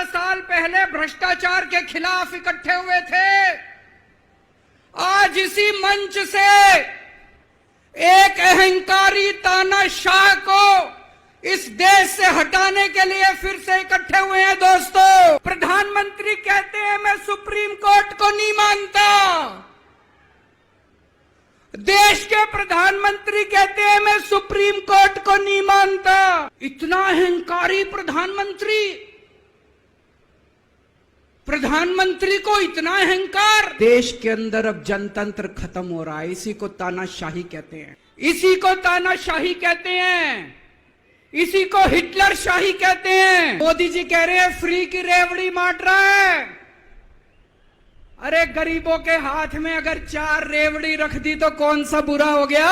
साल पहले भ्रष्टाचार के खिलाफ इकट्ठे हुए थे, आज इसी मंच से एक अहंकारी तानाशाह को इस देश से हटाने के लिए फिर से इकट्ठे हुए हैं। दोस्तों, प्रधानमंत्री कहते हैं मैं सुप्रीम कोर्ट को नहीं मानता। देश के प्रधानमंत्री कहते हैं मैं सुप्रीम कोर्ट को नहीं मानता। इतना अहंकारी प्रधानमंत्री को इतना अहंकार। देश के अंदर अब जनतंत्र खत्म हो रहा है। इसी को तानाशाही कहते हैं, इसी को तानाशाही कहते हैं, इसी को हिटलर शाही कहते हैं। मोदी जी कह रहे हैं फ्री की रेवड़ी बांट रहा है। अरे गरीबों के हाथ में अगर 4 रेवड़ी रख दी तो कौन सा बुरा हो गया।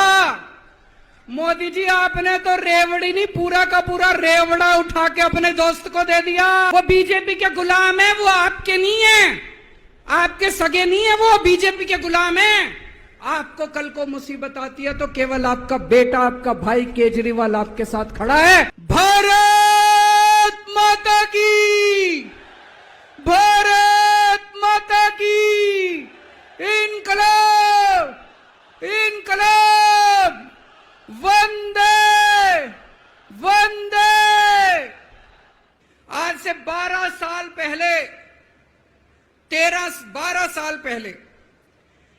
मोदी जी आपने तो रेवड़ी नहीं, पूरा का पूरा रेवड़ा उठा के अपने दोस्त को दे दिया। वो बीजेपी के गुलाम है, वो आपके नहीं है, आपके सगे नहीं है, वो बीजेपी के गुलाम है। आपको कल को मुसीबत आती है तो केवल आपका बेटा, आपका भाई केजरीवाल आपके साथ खड़ा है। भारत माता की, भारत माता की, इनकलाब, इनकलाब, वंदे वंदे। आज से 12 साल पहले, 12 साल पहले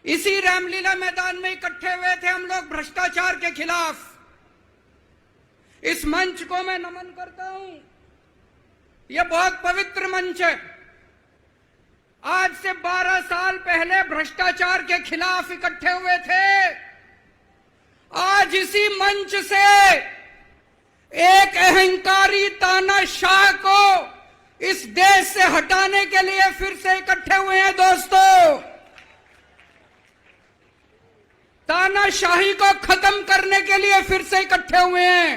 इसी रामलीला मैदान में इकट्ठे हुए थे हम लोग भ्रष्टाचार के खिलाफ। इस मंच को मैं नमन करता हूं, यह बहुत पवित्र मंच है। आज से 12 साल पहले भ्रष्टाचार के खिलाफ इकट्ठे हुए थे, आज इसी मंच से एक अहंकारी तानाशाह को इस देश से हटाने के लिए फिर से इकट्ठे हुए हैं। दोस्तों, तानाशाही को खत्म करने के लिए फिर से इकट्ठे हुए हैं।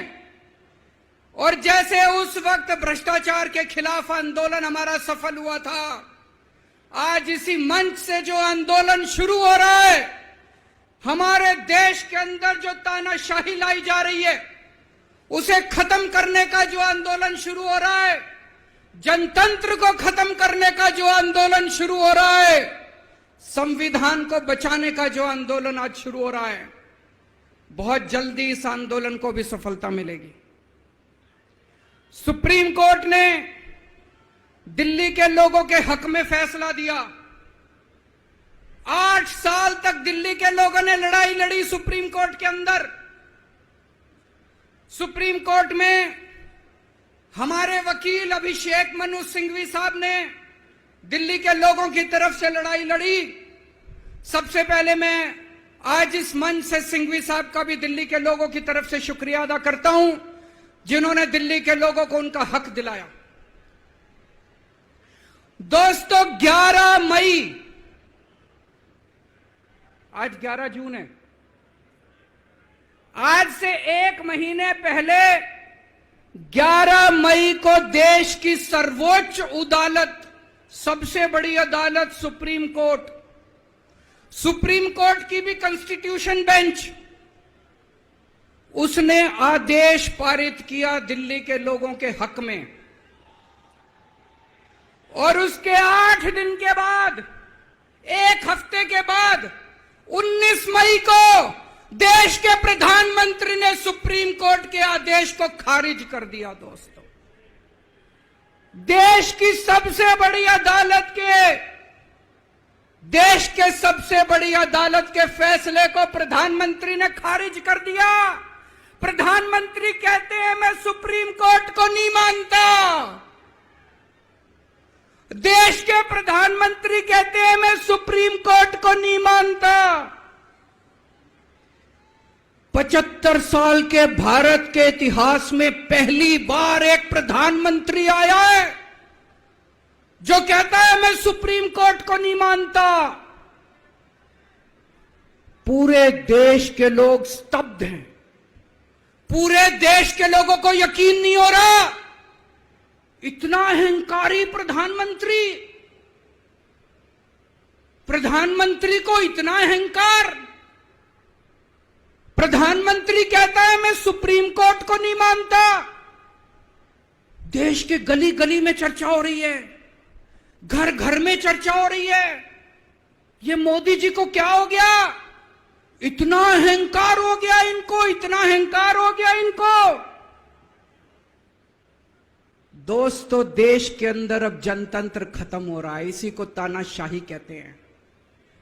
और जैसे उस वक्त भ्रष्टाचार के खिलाफ आंदोलन हमारा सफल हुआ था, आज इसी मंच से जो आंदोलन शुरू हो रहा है, हमारे देश के अंदर जो तानाशाही लाई जा रही है उसे खत्म करने का जो आंदोलन शुरू हो रहा है, जनतंत्र को खत्म करने का जो आंदोलन शुरू हो रहा है, संविधान को बचाने का जो आंदोलन आज शुरू हो रहा है, बहुत जल्दी इस आंदोलन को भी सफलता मिलेगी। सुप्रीम कोर्ट ने दिल्ली के लोगों के हक में फैसला दिया। 8 साल तक दिल्ली के लोगों ने लड़ाई लड़ी सुप्रीम कोर्ट के अंदर। सुप्रीम कोर्ट में हमारे वकील अभिषेक मनु सिंघवी साहब ने दिल्ली के लोगों की तरफ से लड़ाई लड़ी। सबसे पहले मैं आज इस मंच से सिंघवी साहब का भी दिल्ली के लोगों की तरफ से शुक्रिया अदा करता हूं, जिन्होंने दिल्ली के लोगों को उनका हक दिलाया। दोस्तों, 11 मई, आज 11 जून है, आज से 1 महीने पहले 11 मई को देश की सर्वोच्च अदालत, सबसे बड़ी अदालत सुप्रीम कोर्ट, सुप्रीम कोर्ट की भी कॉन्स्टिट्यूशन बेंच, उसने आदेश पारित किया दिल्ली के लोगों के हक में। और उसके 8 दिन के बाद, 1 हफ्ते के बाद 19 मई को देश के प्रधानमंत्री ने सुप्रीम कोर्ट के आदेश को खारिज कर दिया। दोस्तों, देश की सबसे बड़ी अदालत के, देश के सबसे बड़ी अदालत के फैसले को प्रधानमंत्री ने खारिज कर दिया। प्रधानमंत्री कहते हैं मैं सुप्रीम कोर्ट को नहीं मानता। देश के प्रधानमंत्री कहते हैं मैं सुप्रीम कोर्ट को नहीं मानता। 75 साल के भारत के इतिहास में पहली बार एक प्रधानमंत्री आया है जो कहता है मैं सुप्रीम कोर्ट को नहीं मानता। पूरे देश के लोग स्तब्ध हैं, पूरे देश के लोगों को यकीन नहीं हो रहा। इतना अहंकारी प्रधानमंत्री, प्रधानमंत्री को इतना अहंकार। प्रधानमंत्री कहता है मैं सुप्रीम कोर्ट को नहीं मानता। देश के गली गली में चर्चा हो रही है, घर घर में चर्चा हो रही है। ये मोदी जी को क्या हो गया? इतना अहंकार हो गया इनको, इतना अहंकार हो गया इनको। दोस्तों, देश के अंदर अब जनतंत्र खत्म हो रहा है। इसी को तानाशाही कहते हैं।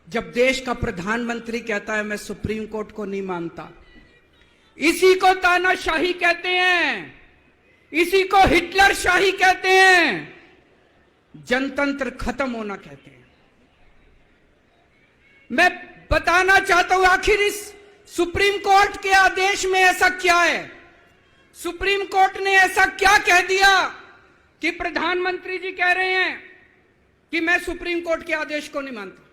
जब देश का प्रधानमंत्री कहता है मैं सुप्रीम कोर्ट को नहीं मानता, इसी को तानाशाही कहते हैं, इसी को हिटलर शाही कहते हैं, जनतंत्र खत्म होना कहते हैं। मैं बताना चाहता हूं आखिर इस सुप्रीम कोर्ट के आदेश में ऐसा क्या है? सुप्रीम कोर्ट ने ऐसा क्या कह दिया कि प्रधानमंत्री जी कह रहे हैं कि मैं सुप्रीम कोर्ट के आदेश को नहीं मानता।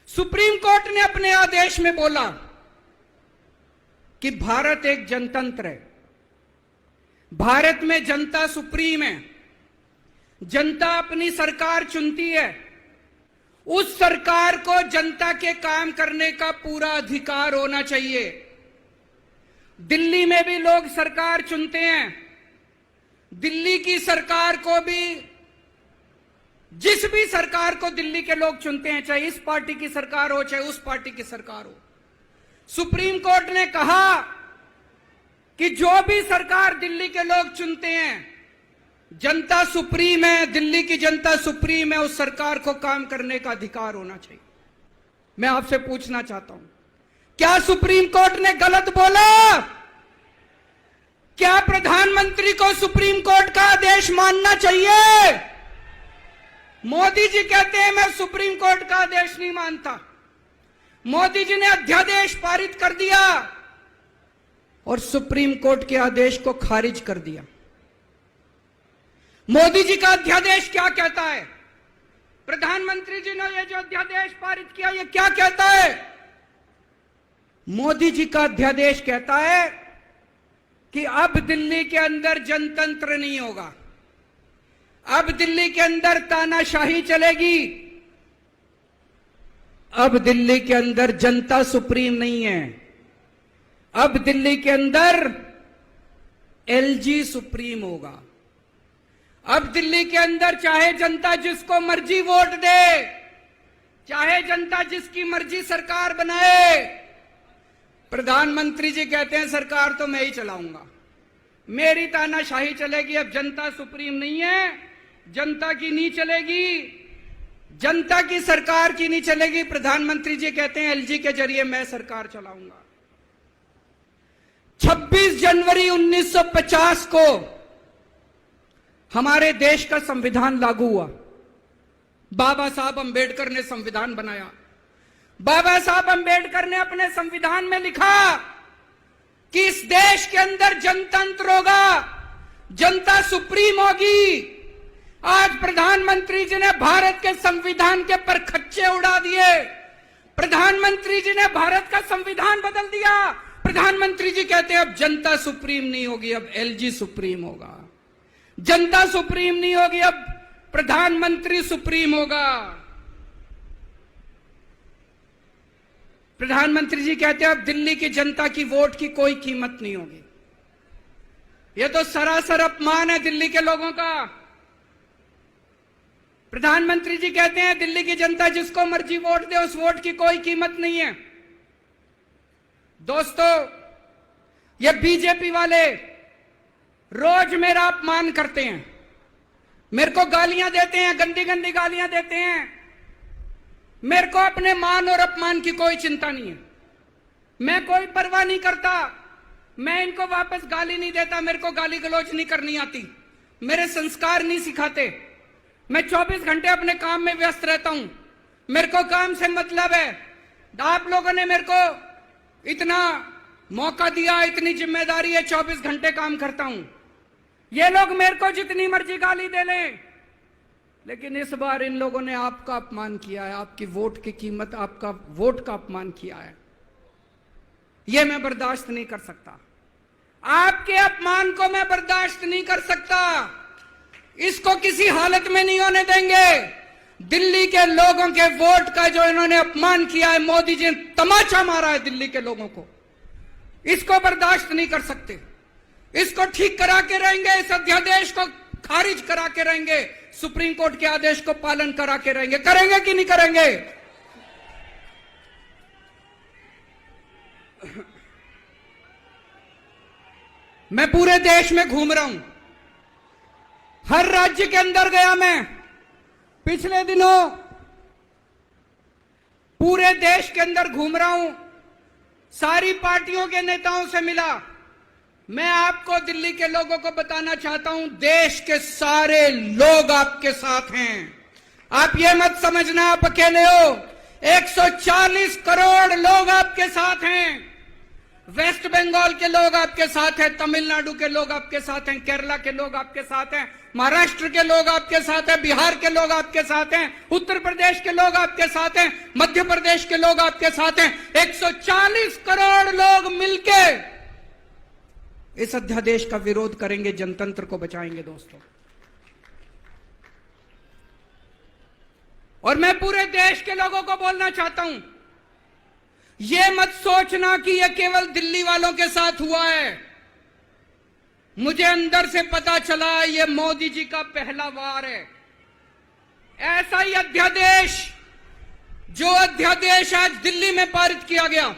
सुप्रीम कोर्ट ने अपने आदेश में बोला कि भारत एक जनतंत्र है, भारत में जनता सुप्रीम है, जनता अपनी सरकार चुनती है, उस सरकार को जनता के काम करने का पूरा अधिकार होना चाहिए। दिल्ली में भी लोग सरकार चुनते हैं, दिल्ली की सरकार को भी, जिस भी सरकार को दिल्ली के लोग चुनते हैं, चाहे इस पार्टी की सरकार हो चाहे उस पार्टी की सरकार हो, सुप्रीम कोर्ट ने कहा कि जो भी सरकार दिल्ली के लोग चुनते हैं, जनता सुप्रीम है, दिल्ली की जनता सुप्रीम है, उस सरकार को काम करने का अधिकार होना चाहिए। मैं आपसे पूछना चाहता हूं, क्या सुप्रीम कोर्ट ने गलत बोला? क्या प्रधानमंत्री को सुप्रीम कोर्ट का आदेश मानना चाहिए? मोदी जी कहते हैं मैं सुप्रीम कोर्ट का आदेश नहीं मानता। मोदी जी ने अध्यादेश पारित कर दिया और सुप्रीम कोर्ट के आदेश को खारिज कर दिया। मोदी जी का अध्यादेश क्या कहता है? प्रधानमंत्री जी ने यह जो अध्यादेश पारित किया, यह क्या कहता है? मोदी जी का अध्यादेश कहता है कि अब दिल्ली के अंदर जनतंत्र नहीं होगा, अब दिल्ली के अंदर तानाशाही चलेगी, अब दिल्ली के अंदर जनता सुप्रीम नहीं है, अब दिल्ली के अंदर एलजी सुप्रीम होगा। अब दिल्ली के अंदर चाहे जनता जिसको मर्जी वोट दे, चाहे जनता जिसकी मर्जी सरकार बनाए, प्रधानमंत्री जी कहते हैं सरकार तो मैं ही चलाऊंगा, मेरी तानाशाही चलेगी। अब जनता सुप्रीम नहीं है, जनता की नहीं चलेगी, जनता की सरकार की नहीं चलेगी। प्रधानमंत्री जी कहते हैं एलजी के जरिए मैं सरकार चलाऊंगा। 26 जनवरी 1950 को हमारे देश का संविधान लागू हुआ। बाबा साहब अंबेडकर ने संविधान बनाया। बाबा साहब अंबेडकर ने अपने संविधान में लिखा कि इस देश के अंदर जनतंत्र होगा, जनता सुप्रीम होगी। आज प्रधानमंत्री जी ने भारत के संविधान के परखच्चे उड़ा दिए। प्रधानमंत्री जी ने भारत का संविधान बदल दिया। प्रधानमंत्री जी कहते हैं अब जनता सुप्रीम नहीं होगी, अब एलजी सुप्रीम होगा। जनता सुप्रीम नहीं होगी, अब प्रधानमंत्री सुप्रीम होगा। प्रधानमंत्री जी कहते हैं अब दिल्ली की जनता की वोट की कोई कीमत नहीं होगी। यह तो सरासर अपमान है दिल्ली के लोगों का। प्रधानमंत्री जी कहते हैं दिल्ली की जनता जिसको मर्जी वोट दे, उस वोट की कोई कीमत नहीं है। दोस्तों, ये बीजेपी वाले रोज मेरा अपमान करते हैं, मेरे को गालियां देते हैं, गंदी गंदी गालियां देते हैं। मेरे को अपने मान और अपमान की कोई चिंता नहीं है, मैं कोई परवाह नहीं करता। मैं इनको वापस गाली नहीं देता, मेरे को गाली गलौज नहीं करनी आती, मेरे संस्कार नहीं सिखाते। मैं 24 घंटे अपने काम में व्यस्त रहता हूं, मेरे को काम से मतलब है। आप लोगों ने मेरे को इतना मौका दिया, इतनी जिम्मेदारी है, 24 घंटे काम करता हूं। ये लोग मेरे को जितनी मर्जी गाली दे लें, लेकिन इस बार इन लोगों ने आपका अपमान किया है, आपकी वोट की कीमत, आपका वोट का अपमान किया है। यह मैं बर्दाश्त नहीं कर सकता। आपके अपमान को मैं बर्दाश्त नहीं कर सकता। इसको किसी हालत में नहीं होने देंगे। दिल्ली के लोगों के वोट का जो इन्होंने अपमान किया है, मोदी जी ने तमाचा मारा है दिल्ली के लोगों को, इसको बर्दाश्त नहीं कर सकते। इसको ठीक करा के रहेंगे। इस अध्यादेश को खारिज करा के रहेंगे, सुप्रीम कोर्ट के आदेश को पालन करा के रहेंगे। करेंगे कि नहीं करेंगे? मैं पूरे देश में घूम रहा हूं, हर राज्य के अंदर गया मैं। पिछले दिनों पूरे देश के अंदर घूम रहा हूं, सारी पार्टियों के नेताओं से मिला। मैं आपको दिल्ली के लोगों को बताना चाहता हूं, देश के सारे लोग आपके साथ हैं। आप ये मत समझना आप अकेले हो। 140 करोड़ लोग आपके साथ हैं। वेस्ट बंगाल के लोग आपके साथ हैं, तमिलनाडु के लोग आपके साथ हैं, केरला के लोग आपके साथ हैं, महाराष्ट्र के लोग आपके साथ हैं, बिहार के लोग आपके साथ हैं, उत्तर प्रदेश के लोग आपके साथ हैं, मध्य प्रदेश के लोग आपके साथ हैं। 140 करोड़ लोग मिलके इस अध्यादेश का विरोध करेंगे, जनतंत्र को बचाएंगे दोस्तों। और मैं पूरे देश के लोगों को बोलना चाहता हूं, यह मत सोचना कि यह केवल दिल्ली वालों के साथ हुआ है। मुझे अंदर से पता चला यह मोदी जी का पहला वार है। ऐसा ही अध्यादेश, जो अध्यादेश आज दिल्ली में पारित किया गया,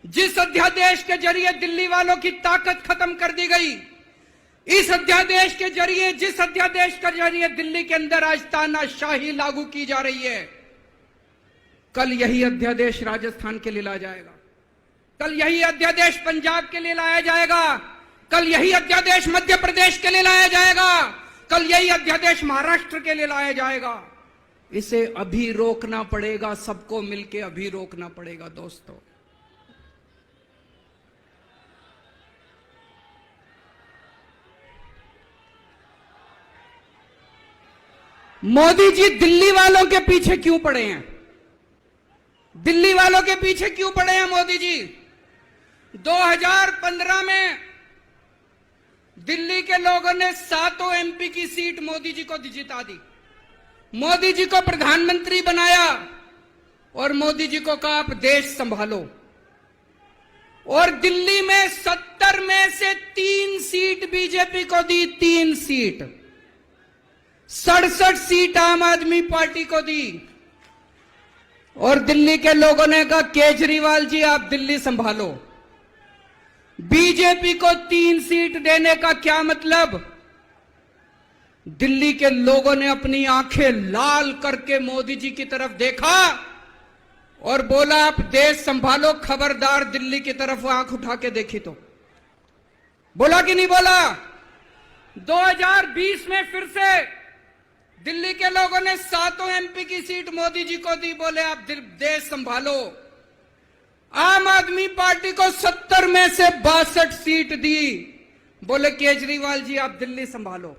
जिस अध्यादेश के जरिए दिल्ली वालों की ताकत खत्म कर दी गई, इस अध्यादेश के जरिए, जिस अध्यादेश के जरिए दिल्ली के अंदर आज तानाशाही लागू की जा रही है, कल यही अध्यादेश राजस्थान के लिए लाया जाएगा, कल यही अध्यादेश पंजाब के लिए लाया जाएगा, कल यही अध्यादेश मध्य प्रदेश के लिए लाया जाएगा, कल यही अध्यादेश महाराष्ट्र के लिए लाया जाएगा। इसे अभी रोकना पड़ेगा, सबको मिलकर अभी रोकना पड़ेगा दोस्तों। मोदी जी दिल्ली वालों के पीछे क्यों पड़े हैं? दिल्ली वालों के पीछे क्यों पड़े हैं मोदी जी? 2015 में दिल्ली के लोगों ने 7 एमपी की सीट मोदी जी को जिता दी, मोदी जी को प्रधानमंत्री बनाया और मोदी जी को कहा आप देश संभालो। और दिल्ली में 70 में से 3 सीट बीजेपी को दी, 3 सीट, 67 सीट आम आदमी पार्टी को दी। और दिल्ली के लोगों ने कहा केजरीवाल जी आप दिल्ली संभालो। बीजेपी को 3 सीट देने का क्या मतलब? दिल्ली के लोगों ने अपनी आंखें लाल करके मोदी जी की तरफ देखा और बोला आप देश संभालो, खबरदार दिल्ली की तरफ आंख उठा के देखी तो। बोला कि नहीं बोला? 2020 में फिर से दिल्ली के लोगों ने 7 एमपी की सीट मोदी जी को दी, बोले आप देश संभालो। आम आदमी पार्टी को 70 में से 62 सीट दी, बोले केजरीवाल जी आप दिल्ली संभालो।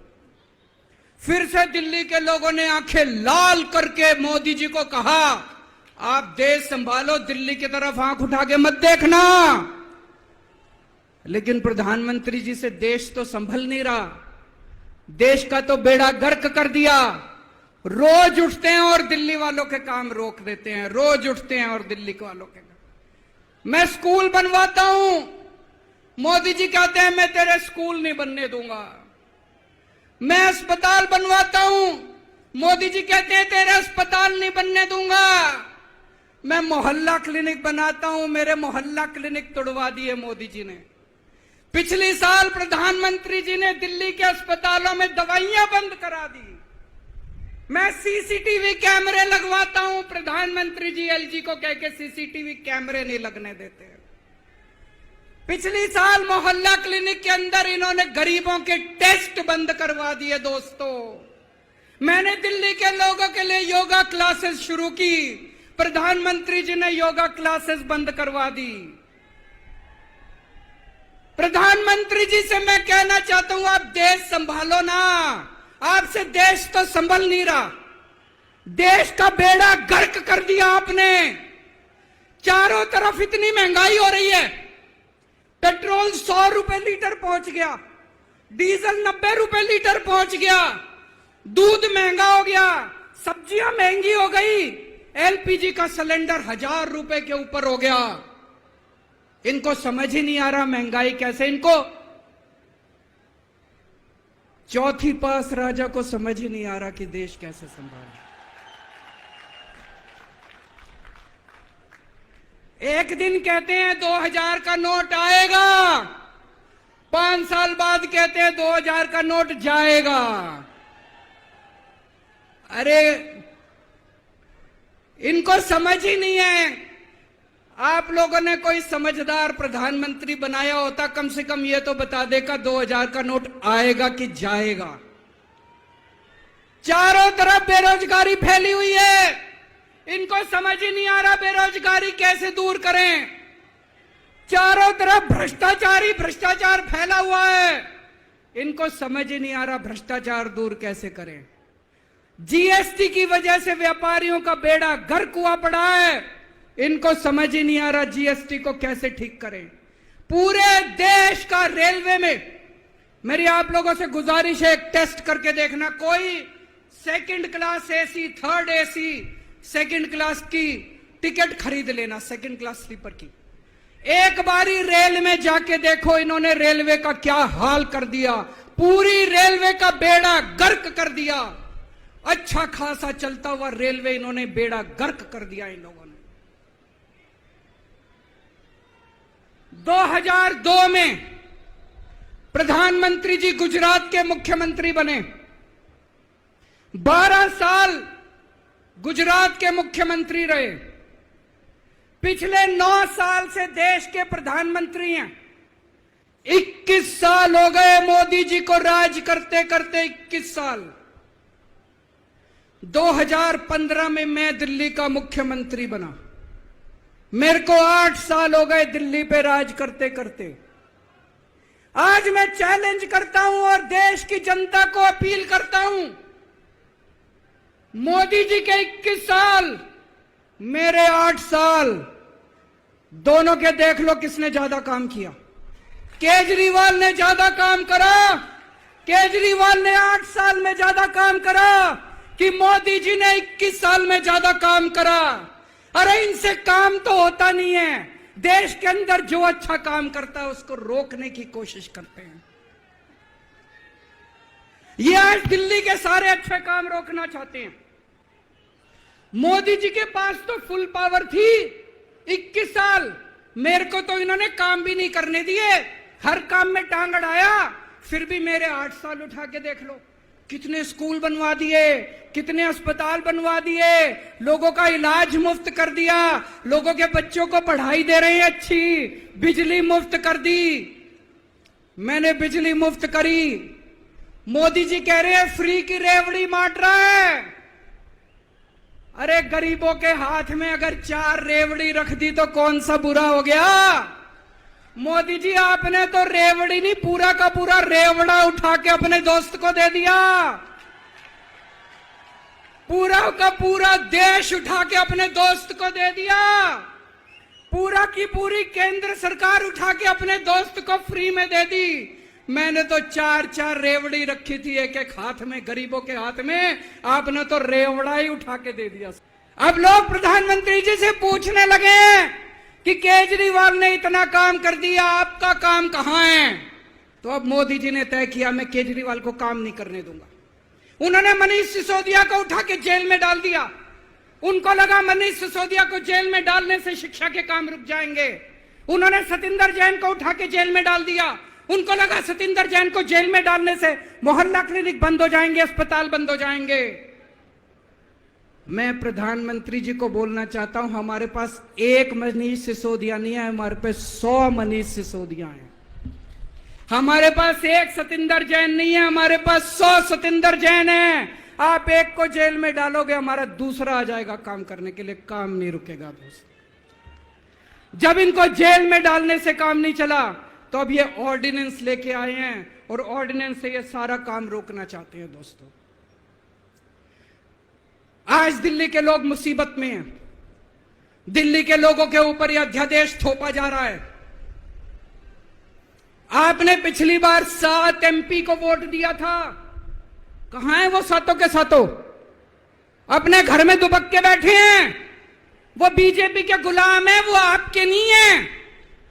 फिर से दिल्ली के लोगों ने आंखें लाल करके मोदी जी को कहा आप देश संभालो, दिल्ली की तरफ आंख उठा के मत देखना। लेकिन प्रधानमंत्री जी से देश तो संभल नहीं रहा, देश का तो बेड़ा गर्क कर दिया। रोज उठते हैं और दिल्ली वालों के काम रोक देते हैं, रोज उठते हैं और दिल्ली वालों के काम। मैं स्कूल बनवाता हूं, मोदी जी कहते हैं मैं तेरे स्कूल नहीं बनने दूंगा। मैं अस्पताल बनवाता हूं, मोदी जी कहते हैं तेरे अस्पताल नहीं बनने दूंगा। मैं मोहल्ला क्लिनिक बनाता हूं, मेरे मोहल्ला क्लिनिक तोड़वा दिए मोदी जी ने। पिछले साल प्रधानमंत्री जी ने दिल्ली के अस्पतालों में दवाइयां बंद करा दी। मैं सीसीटीवी कैमरे लगवाता हूं, प्रधानमंत्री जी एलजी को कह के सीसीटीवी कैमरे नहीं लगने देते। पिछले साल मोहल्ला क्लिनिक के अंदर इन्होंने गरीबों के टेस्ट बंद करवा दिए दोस्तों। मैंने दिल्ली के लोगों के लिए योगा क्लासेस शुरू की, प्रधानमंत्री जी ने योगा क्लासेस बंद करवा दी। प्रधानमंत्री जी से मैं कहना चाहता हूं आप देश संभालो ना, आपसे देश तो संभल नहीं रहा। देश का बेड़ा गर्क कर दिया आपने। चारों तरफ इतनी महंगाई हो रही है, पेट्रोल 100 रुपए लीटर पहुंच गया, डीजल 90 रुपए लीटर पहुंच गया, दूध महंगा हो गया, सब्जियां महंगी हो गई, एलपीजी का सिलेंडर 1000 रुपए के ऊपर हो गया। इनको समझ ही नहीं आ रहा महंगाई कैसे। इनको चौथी पास राजा को समझ ही नहीं आ रहा कि देश कैसे संभाले। एक दिन कहते हैं 2000 का नोट आएगा, 5 साल बाद कहते हैं 2000 का नोट जाएगा। अरे इनको समझ ही नहीं है। आप लोगों ने कोई समझदार प्रधानमंत्री बनाया होता, कम से कम ये तो बता देगा 2000 का नोट आएगा कि जाएगा। चारों तरफ बेरोजगारी फैली हुई है, इनको समझ ही नहीं आ रहा बेरोजगारी कैसे दूर करें। चारों तरफ भ्रष्टाचारी भ्रष्टाचार फैला हुआ है, इनको समझ ही नहीं आ रहा भ्रष्टाचार दूर कैसे करें। जीएसटी की वजह से व्यापारियों का बेड़ा गर्क हुआ पड़ा है, इनको समझ ही नहीं आ रहा जीएसटी को कैसे ठीक करें। पूरे देश का रेलवे में मेरी आप लोगों से गुजारिश है, एक टेस्ट करके देखना। कोई second class AC, third AC, second class की टिकट खरीद लेना, सेकंड क्लास स्लीपर की। एक बारी रेल में जाके देखो इन्होंने रेलवे का क्या हाल कर दिया। पूरी रेलवे का बेड़ा गर्क कर दिया। अच्छा खासा चलता हुआ रेलवे इन्होंने बेड़ा गर्क कर दिया इन लोगों ने। 2002 में प्रधानमंत्री जी गुजरात के मुख्यमंत्री बने। 12 साल गुजरात के मुख्यमंत्री रहे। पिछले 9 साल से देश के प्रधानमंत्री हैं। 21 साल हो गए मोदी जी को राज करते करते, 21 साल। 2015 में मैं दिल्ली का मुख्यमंत्री बना। मेरे को 8 साल हो गए दिल्ली पे राज करते करते। आज मैं चैलेंज करता हूं और देश की जनता को अपील करता हूं, मोदी जी के 21 साल, मेरे 8 साल, दोनों के देख लो किसने ज्यादा काम किया। केजरीवाल ने ज्यादा काम करा। केजरीवाल ने 8 साल में ज्यादा काम करा कि मोदी जी ने 21 साल में ज्यादा काम करा। अरे इनसे काम तो होता नहीं है। देश के अंदर जो अच्छा काम करता है उसको रोकने की कोशिश करते हैं। ये आज दिल्ली के सारे अच्छे काम रोकना चाहते हैं। मोदी जी के पास तो फुल पावर थी 21 साल, मेरे को तो इन्होंने काम भी नहीं करने दिए, हर काम में टांग अड़ाया। फिर भी मेरे 8 साल उठा के देख लो, कितने स्कूल बनवा दिए, कितने अस्पताल बनवा दिए, लोगों का इलाज मुफ्त कर दिया, लोगों के बच्चों को पढ़ाई दे रहे हैं अच्छी, बिजली मुफ्त कर दी। मैंने बिजली मुफ्त करी। मोदी जी कह रहे हैं फ्री की रेवड़ी बांट रहा है। अरे गरीबों के हाथ में अगर 4 रेवड़ी रख दी तो कौन सा बुरा हो गया। मोदी जी आपने तो रेवड़ी नहीं, पूरा का पूरा रेवड़ा उठा के अपने दोस्त को दे दिया। पूरा का पूरा देश उठा के अपने दोस्त को दे दिया। पूरा की पूरी केंद्र सरकार उठा के अपने दोस्त को फ्री में दे दी। मैंने तो 4-4 रेवड़ी रखी थी एक एक हाथ में, गरीबों के हाथ में, आपने तो रेवड़ा ही उठा के दे दिया। अब लोग प्रधानमंत्री जी से पूछने लगे कि केजरीवाल ने इतना काम कर दिया, आपका काम कहां है। तो अब मोदी जी ने तय किया मैं केजरीवाल को काम नहीं करने दूंगा। उन्होंने मनीष सिसोदिया को उठा के जेल में डाल दिया। उनको लगा मनीष सिसोदिया को जेल में डालने से शिक्षा के काम रुक जाएंगे। उन्होंने सतिंदर जैन को उठा के जेल में डाल दिया। उनको लगा सतिंदर जैन को जेल में डालने से मोहल्ला क्लिनिक बंद हो जाएंगे, अस्पताल बंद हो जाएंगे। मैं प्रधानमंत्री जी को बोलना चाहता हूं, हमारे पास एक मनीष सिसोदिया नहीं है, हमारे पास 100 मनीष सिसोदिया हैं। हमारे पास एक सतिंदर जैन नहीं है, हमारे पास 100 सतिंदर जैन हैं। आप एक को जेल में डालोगे, हमारा दूसरा आ जाएगा काम करने के लिए, काम नहीं रुकेगा दोस्त। जब इनको जेल में डालने से काम नहीं चला तो अब ये ऑर्डिनेंस लेके आए हैं और ऑर्डिनेंस से ये सारा काम रोकना चाहते हैं दोस्तों। आज दिल्ली के लोग मुसीबत में हैं। दिल्ली के लोगों के ऊपर यह अध्यादेश थोपा जा रहा है। आपने पिछली बार 7 एमपी को वोट दिया था, कहां है वो सातों के सातों? अपने घर में दुबक के बैठे हैं। वो बीजेपी के गुलाम है, वो आपके नहीं है,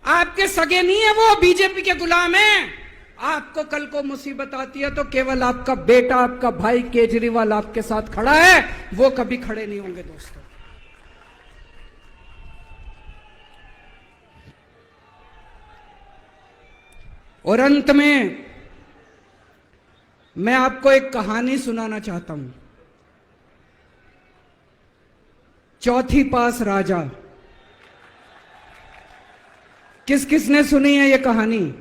आपके सगे नहीं है, वो बीजेपी के गुलाम है। आपको कल को मुसीबत आती है तो केवल आपका बेटा, आपका भाई केजरीवाल आपके साथ खड़ा है, वो कभी खड़े नहीं होंगे दोस्तों। और अंत में मैं आपको एक कहानी सुनाना चाहता हूं। चौथी पास राजा, किस किसने सुनी है ये कहानी?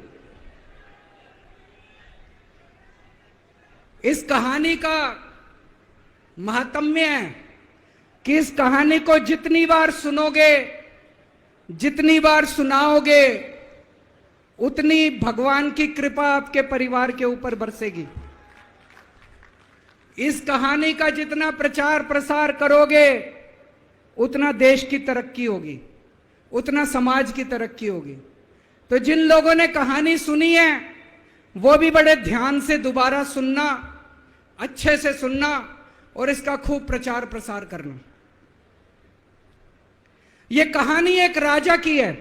इस कहानी का महात्म्य है कि इस कहानी को जितनी बार सुनोगे, जितनी बार सुनाओगे, उतनी भगवान की कृपा आपके परिवार के ऊपर बरसेगी। इस कहानी का जितना प्रचार प्रसार करोगे, उतना देश की तरक्की होगी, उतना समाज की तरक्की होगी। तो जिन लोगों ने कहानी सुनी है वो भी बड़े ध्यान से दोबारा सुनना, अच्छे से सुनना और इसका खूब प्रचार प्रसार करना। यह कहानी एक राजा की है,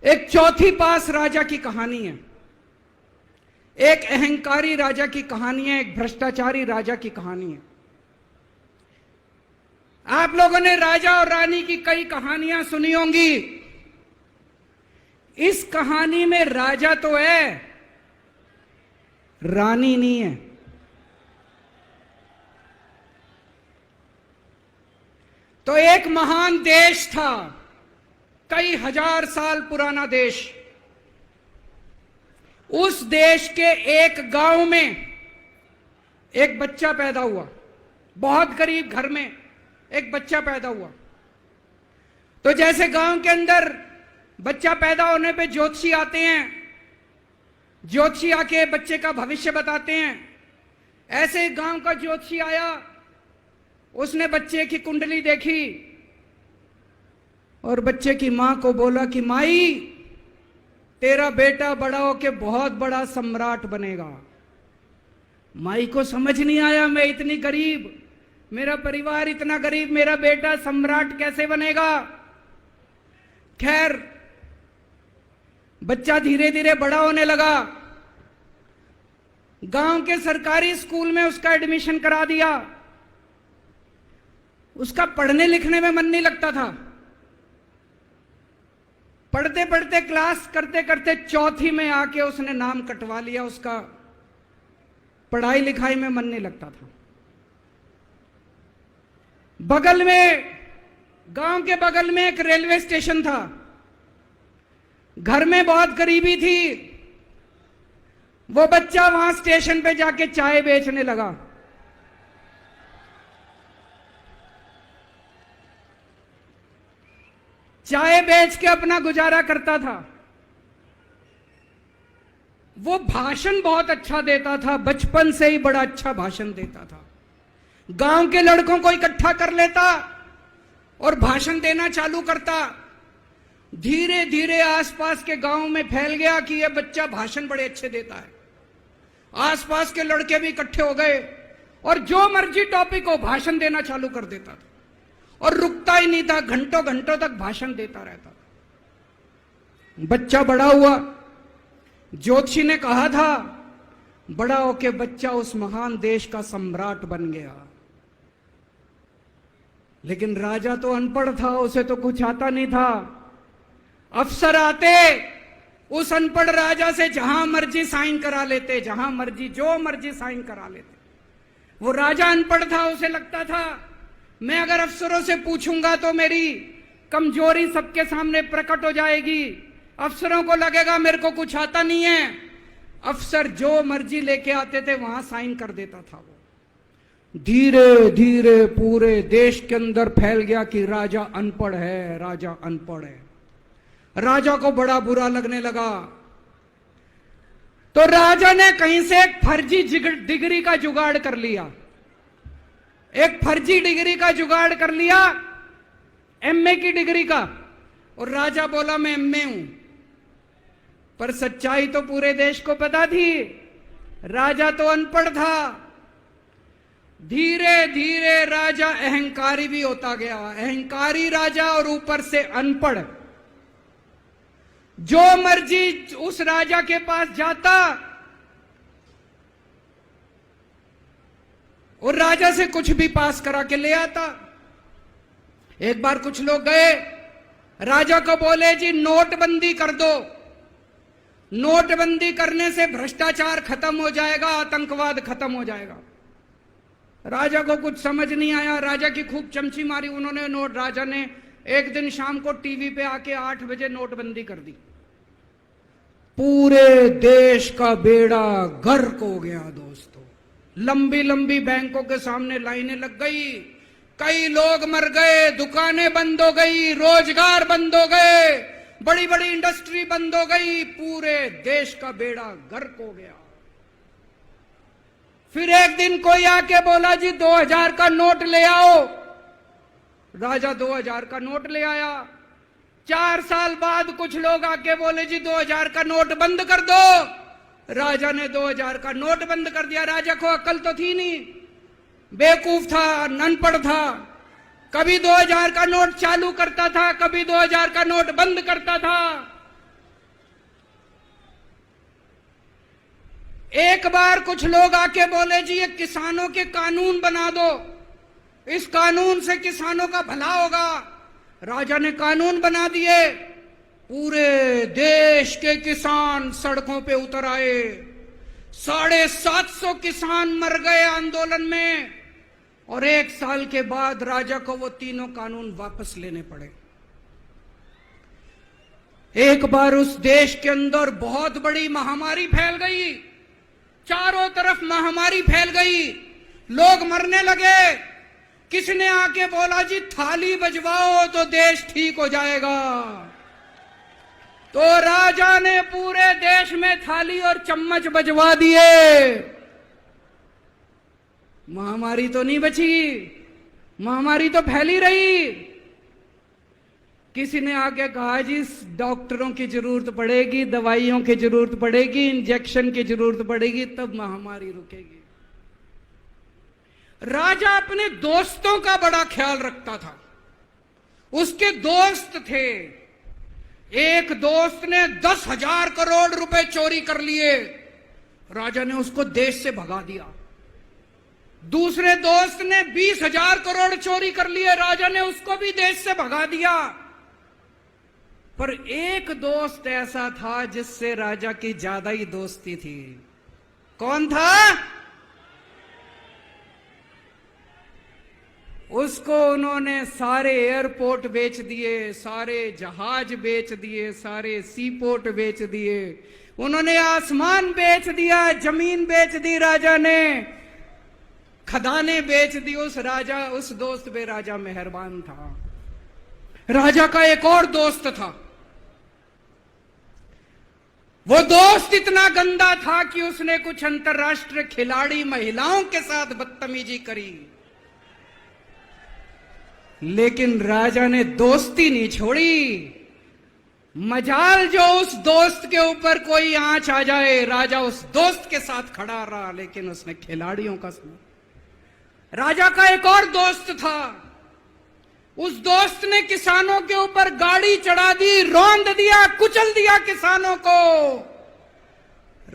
एक चौथी पास राजा की कहानी है, एक अहंकारी राजा की कहानी है, एक भ्रष्टाचारी राजा की कहानी है। आप लोगों ने राजा और रानी की कई कहानियां सुनी होंगी। इस कहानी में राजा तो है, रानी नहीं है। तो एक महान देश था, कई हजार साल पुराना देश। उस देश के एक गांव में एक बच्चा पैदा हुआ, बहुत गरीब घर में एक बच्चा पैदा हुआ। तो जैसे गांव के अंदर बच्चा पैदा होने पे ज्योतिषी आते हैं, ज्योतिषी आके बच्चे का भविष्य बताते हैं, ऐसे गांव का ज्योतिषी आया, उसने बच्चे की कुंडली देखी और बच्चे की मां को बोला कि माई, तेरा बेटा बड़ा होके बहुत बड़ा सम्राट बनेगा। माई को समझ नहीं आया, मैं इतनी गरीब, मेरा परिवार इतना गरीब, मेरा बेटा सम्राट कैसे बनेगा। खैर बच्चा धीरे धीरे बड़ा होने लगा। गांव के सरकारी स्कूल में उसका एडमिशन करा दिया। उसका पढ़ने लिखने में मन नहीं लगता था। पढ़ते पढ़ते, क्लास करते करते चौथी में आके उसने नाम कटवा लिया। उसका पढ़ाई लिखाई में मन नहीं लगता था। बगल में, गांव के बगल में एक रेलवे स्टेशन था। घर में बहुत गरीबी थी। वो बच्चा वहां स्टेशन पे जाके चाय बेचने लगा। चाय बेच के अपना गुजारा करता था। वो भाषण बहुत अच्छा देता था, बचपन से ही बड़ा अच्छा भाषण देता था। गांव के लड़कों को इकट्ठा कर लेता और भाषण देना चालू करता। धीरे धीरे आसपास के गांव में फैल गया कि यह बच्चा भाषण बड़े अच्छे देता है। आसपास के लड़के भी इकट्ठे हो गए और जो मर्जी टॉपिक हो भाषण देना चालू कर देता था और रुकता ही नहीं था, घंटों घंटों तक भाषण देता रहता था। बच्चा बड़ा हुआ। ज्योतिषी ने कहा था बड़ा होके बच्चा उस महान देश का सम्राट बन गया। लेकिन राजा तो अनपढ़ था, उसे तो कुछ आता नहीं था। अफसर आते, उस अनपढ़ राजा से जहां मर्जी साइन करा लेते, जहां मर्जी जो मर्जी साइन करा लेते। वो राजा अनपढ़ था, उसे लगता था मैं अगर अफसरों से पूछूंगा तो मेरी कमजोरी सबके सामने प्रकट हो जाएगी। अफसरों को लगेगा मेरे को कुछ आता नहीं है। अफसर जो मर्जी लेके आते थे वहां साइन कर देता था। वो धीरे धीरे पूरे देश के अंदर फैल गया कि राजा अनपढ़ है, राजा अनपढ़ है। राजा को बड़ा बुरा लगने लगा। तो राजा ने कहीं से एक फर्जी डिग्री का जुगाड़ कर लिया। एक फर्जी डिग्री का जुगाड़ कर लिया, एमए की डिग्री का। और राजा बोला मैं एमए हूं। पर सच्चाई तो पूरे देश को पता थी, राजा तो अनपढ़ था। धीरे धीरे राजा अहंकारी भी होता गया। अहंकारी राजा और ऊपर से अनपढ़, जो मर्जी उस राजा के पास जाता और राजा से कुछ भी पास करा के ले आता। एक बार कुछ लोग गए, राजा को बोले जी नोटबंदी कर दो, नोटबंदी करने से भ्रष्टाचार खत्म हो जाएगा, आतंकवाद खत्म हो जाएगा। राजा को कुछ समझ नहीं आया, राजा की खूब चमची मारी उन्होंने। राजा ने एक दिन शाम को टीवी पे आके 8 बजे नोटबंदी कर दी। पूरे देश का बेड़ा गर्क हो गया दोस्तों। लंबी लंबी बैंकों के सामने लाइनें लग गई, कई लोग मर गए, दुकानें बंद हो गई, रोजगार बंद हो गए, बड़ी बड़ी इंडस्ट्री बंद हो गई, पूरे देश का बेड़ा गर्क हो गया। फिर एक दिन कोई आके बोला जी 2000 का नोट ले आओ। राजा 2000 का नोट ले आया। 4 साल बाद कुछ लोग आके बोले जी 2000 का नोट बंद कर दो। राजा ने 2000 का नोट बंद कर दिया। राजा को अक्ल तो थी नहीं, बेवकूफ था, अनपढ़ था। कभी 2000 का नोट चालू करता था, कभी 2000 का नोट बंद करता था। एक बार कुछ लोग आके बोले जी ये किसानों के कानून बना दो, इस कानून से किसानों का भला होगा। राजा ने कानून बना दिए। पूरे देश के किसान सड़कों पे उतर आए। 750 किसान मर गए आंदोलन में। और 1 साल के बाद राजा को वो तीनों कानून वापस लेने पड़े। एक बार उस देश के अंदर बहुत बड़ी महामारी फैल गई, चारों तरफ महामारी फैल गई, लोग मरने लगे। किसने आके बोला जी थाली बजवाओ तो देश ठीक हो जाएगा। तो राजा ने पूरे देश में थाली और चम्मच बजवा दिए। महामारी तो नहीं बची, महामारी तो फैली रही। किसी ने आके कहा जी डॉक्टरों की जरूरत पड़ेगी, दवाइयों की जरूरत पड़ेगी, इंजेक्शन की जरूरत पड़ेगी, तब महामारी रुकेगी। राजा अपने दोस्तों का बड़ा ख्याल रखता था। उसके दोस्त थे। एक दोस्त ने 10,000 करोड़ रुपए चोरी कर लिए। राजा ने उसको देश से भगा दिया। दूसरे दोस्त ने 20,000 करोड़ चोरी कर लिए। राजा ने उसको भी देश से भगा दिया। पर एक दोस्त ऐसा था जिससे राजा की ज्यादा ही दोस्ती थी। कौन था? उसको उन्होंने सारे एयरपोर्ट बेच दिए, सारे जहाज बेच दिए, सारे सीपोर्ट बेच दिए। उन्होंने आसमान बेच दिया, जमीन बेच दी राजा ने, खदानें बेच दी। उस दोस्त पे राजा मेहरबान था। राजा का एक और दोस्त था। वो दोस्त इतना गंदा था कि उसने कुछ अंतर्राष्ट्रीय खिलाड़ी महिलाओं के साथ बदतमीजी करी। लेकिन राजा ने दोस्ती नहीं छोड़ी। मजाल जो उस दोस्त के ऊपर कोई आंच आ जाए, राजा उस दोस्त के साथ खड़ा रहा, लेकिन उसने खिलाड़ियों का सुना। राजा का एक और दोस्त था। उस दोस्त ने किसानों के ऊपर गाड़ी चढ़ा दी, रौंद दिया, कुचल दिया किसानों को।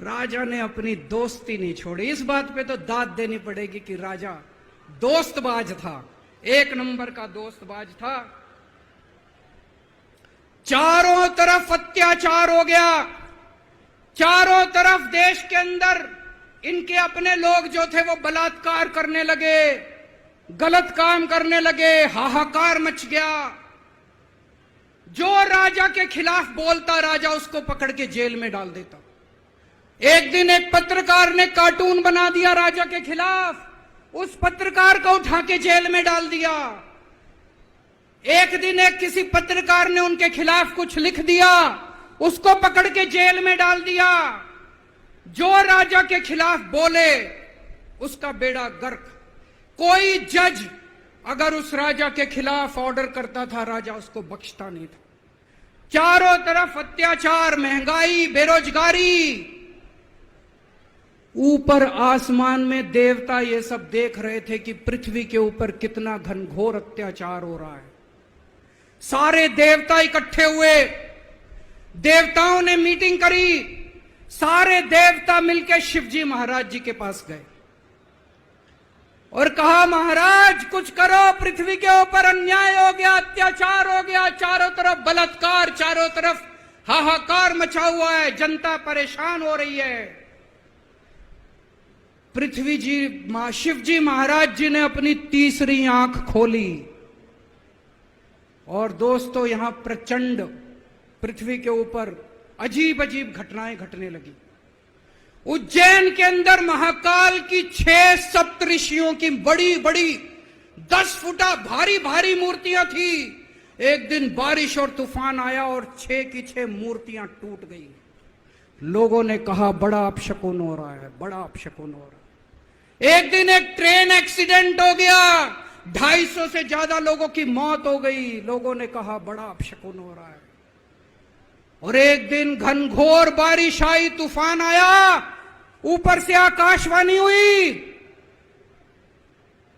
राजा ने अपनी दोस्ती नहीं छोड़ी। इस बात पे तो दाद देनी पड़ेगी कि राजा दोस्तबाज था, 1 नंबर का दोस्तबाज था। चारों तरफ अत्याचार हो गया। चारों तरफ देश के अंदर इनके अपने लोग जो थे वो बलात्कार करने लगे, गलत काम करने लगे, हाहाकार मच गया। जो राजा के खिलाफ बोलता, राजा उसको पकड़ के जेल में डाल देता। एक दिन एक पत्रकार ने कार्टून बना दिया राजा के खिलाफ, उस पत्रकार को उठा के जेल में डाल दिया। एक दिन एक किसी पत्रकार ने उनके खिलाफ कुछ लिख दिया, उसको पकड़ के जेल में डाल दिया। जो राजा के खिलाफ बोले उसका बेड़ा गर्क। कोई जज अगर उस राजा के खिलाफ ऑर्डर करता था, राजा उसको बख्शता नहीं था। चारों तरफ अत्याचार, महंगाई, बेरोजगारी। ऊपर आसमान में देवता ये सब देख रहे थे कि पृथ्वी के ऊपर कितना घनघोर अत्याचार हो रहा है। सारे देवता इकट्ठे हुए। देवताओं ने मीटिंग करी, सारे देवता मिलकर शिवजी महाराज जी के पास गए और कहा, महाराज कुछ करो, पृथ्वी के ऊपर अन्याय हो गया, अत्याचार हो गया, चारों तरफ बलात्कार, चारों तरफ हाहाकार मचा हुआ है, जनता परेशान हो रही है। पृथ्वी जी, शिव जी महाराज जी ने अपनी तीसरी आंख खोली और दोस्तों यहां प्रचंड पृथ्वी के ऊपर अजीब अजीब घटनाएं घटने लगी। उज्जैन के अंदर महाकाल की 6 सप्तऋषियों की बड़ी बड़ी 10 फुटा भारी भारी मूर्तियां थी। एक दिन बारिश और तूफान आया और 6 की 6 मूर्तियां टूट गई। लोगों ने कहा बड़ा अपशकुन हो रहा है, बड़ा अपशकुन हो रहा है। एक दिन एक ट्रेन एक्सीडेंट हो गया, 250 से ज्यादा लोगों की मौत हो गई। लोगों ने कहा बड़ा अपशकुन हो रहा है। और एक दिन घनघोर बारिश आई, तूफान आया, ऊपर से आकाशवाणी हुई,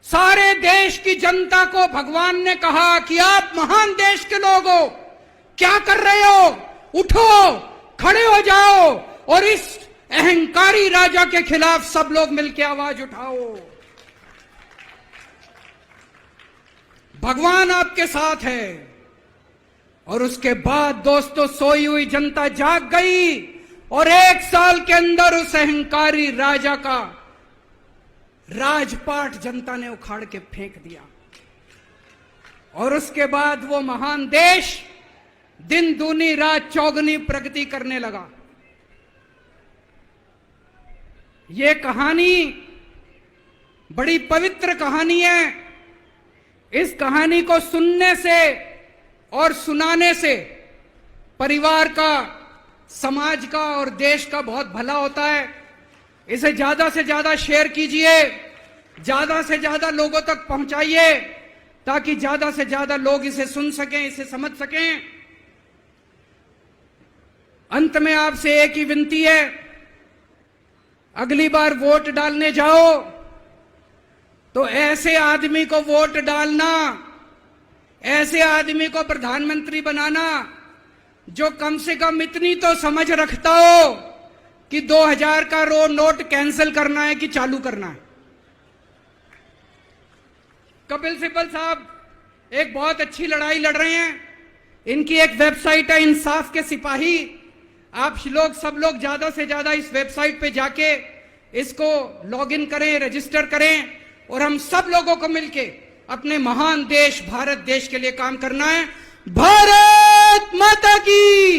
सारे देश की जनता को भगवान ने कहा कि आप महान देश के लोग हो, क्या कर रहे हो, उठो, खड़े हो जाओ और इस अहंकारी राजा के खिलाफ सब लोग मिलकर आवाज उठाओ। भगवान आपके साथ है। और उसके बाद दोस्तों सोई हुई जनता जाग गई और 1 साल के अंदर उस अहंकारी राजा का राजपाट जनता ने उखाड़ के फेंक दिया। और उसके बाद वो महान देश दिन दूनी रात चौगनी प्रगति करने लगा। ये कहानी बड़ी पवित्र कहानी है। इस कहानी को सुनने से और सुनाने से परिवार का, समाज का और देश का बहुत भला होता है। इसे ज्यादा से ज्यादा शेयर कीजिए, ज्यादा से ज्यादा लोगों तक पहुंचाइए ताकि ज्यादा से ज्यादा लोग इसे सुन सकें, इसे समझ सकें। अंत में आपसे एक ही विनती है, अगली बार वोट डालने जाओ तो ऐसे आदमी को वोट डालना, ऐसे आदमी को प्रधानमंत्री बनाना जो कम से कम इतनी तो समझ रखता हो कि 2000 का नोट कैंसिल करना है कि चालू करना है। कपिल सिब्बल साहब एक बहुत अच्छी लड़ाई लड़ रहे हैं। इनकी एक वेबसाइट है इंसाफ के सिपाही। आप लोग, सब लोग ज्यादा से ज्यादा इस वेबसाइट पे जाके इसको लॉगिन करें, रजिस्टर करें और हम सब लोगों को मिलके अपने महान देश भारत देश के लिए काम करना है। भारत माता की